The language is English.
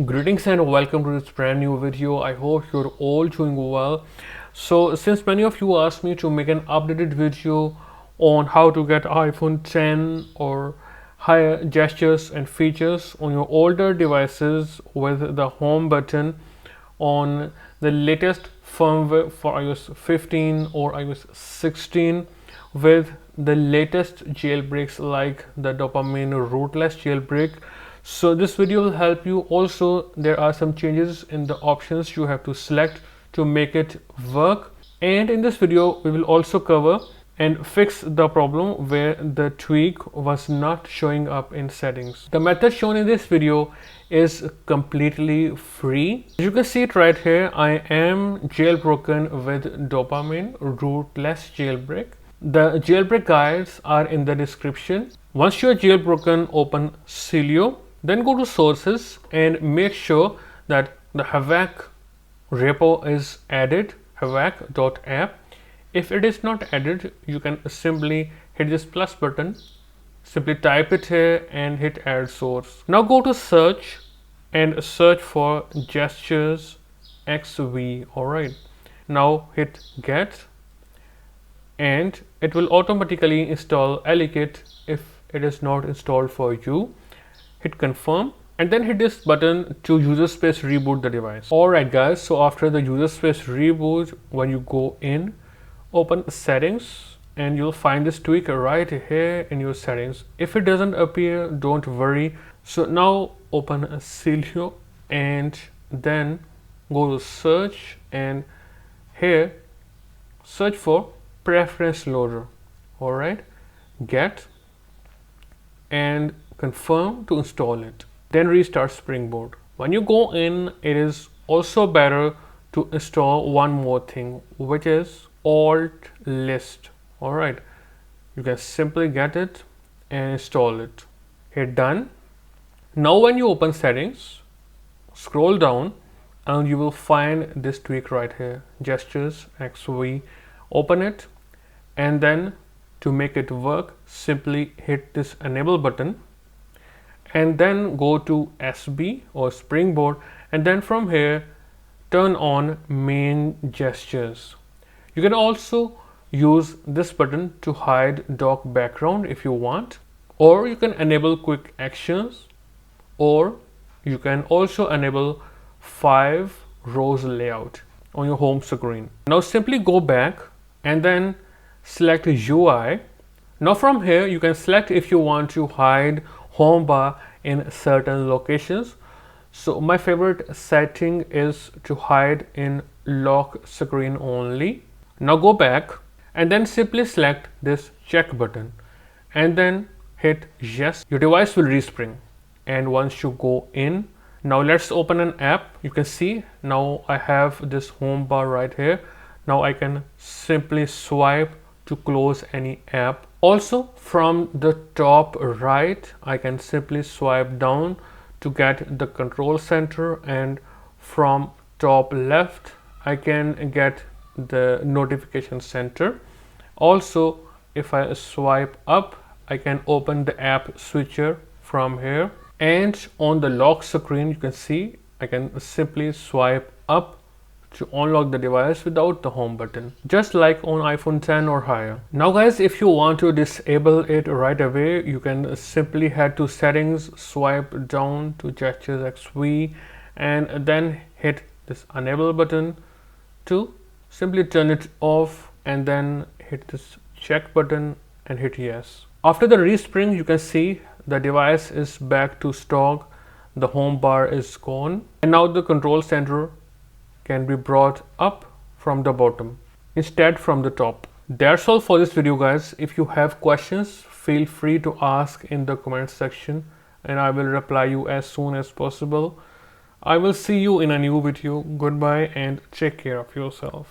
Greetings and welcome to this brand new video. I hope you're all doing well. So since many of you asked me to make an updated video on how to get iPhone 10 or higher gestures and features on your older devices with the home button on the latest firmware for iOS 15 or iOS 16 with the latest jailbreaks like the Dopamine Rootless jailbreak. So this video will help you. Also, there are some changes in the options you have to select to make it work, and in this video we will also cover and fix the problem where the tweak was not showing up in settings. The method shown in this video is completely free. As you can see it right here, I am jailbroken with Dopamine Rootless jailbreak. The jailbreak guides are in the description. Once you are jailbroken, open Celio, then go to sources and make sure that the Havoc repo is added, havoc.app. If it is not added, you can simply hit this plus button, simply type it here and hit add source. Now go to search and search for GesturesXV. Alright, now hit get and it will automatically install Alikit if it is not installed for you. Hit confirm and then hit this button to user space reboot the device. Alright guys, so after the user space reboot, when you go in, open settings and you'll find this tweak right here in your settings. If it doesn't appear, don't worry. So now open Celio and then go to search and here search for preference loader. Alright, get and confirm to install it. Then restart Springboard. When you go in, it is also better to install one more thing, which is alt list. Alright, you can simply get it and install it. Hit done. Now when you open settings, scroll down and you will find this tweak right here, GesturesXV. Open it and then to make it work, simply hit this enable button and then go to SB or Springboard, and then from here turn on main gestures. You can also use this button to hide dock background if you want, or you can enable quick actions, or you can also enable 5 rows layout on your home screen. Now simply go back and then select UI. Now from here you can select if you want to hide home bar in certain locations. So my favorite setting is to hide in lock screen only. Now go back and then simply select this check button and then hit yes. Your device will respring. And once you go in, now let's open an app. You can see now I have this home bar right here. Now I can simply swipe to close any app. Also from the top right, I can simply swipe down to get the control center, and from top left I can get the notification center. Also if I swipe up, I can open the app switcher from here, and on the lock screen you can see I can simply swipe up to unlock the device without the home button, just like on iPhone 10 or higher. Now guys, if you want to disable it right away, you can simply head to settings, swipe down to GesturesXV and then hit this enable button to simply turn it off, and then hit this check button and hit yes. After the respring, you can see the device is back to stock, the home bar is gone, and now the control center can be brought up from the bottom instead from the top. That's all for this video guys. If you have questions, feel free to ask in the comment section and I will reply you as soon as possible. I will see you in a new video. Goodbye and take care of yourself.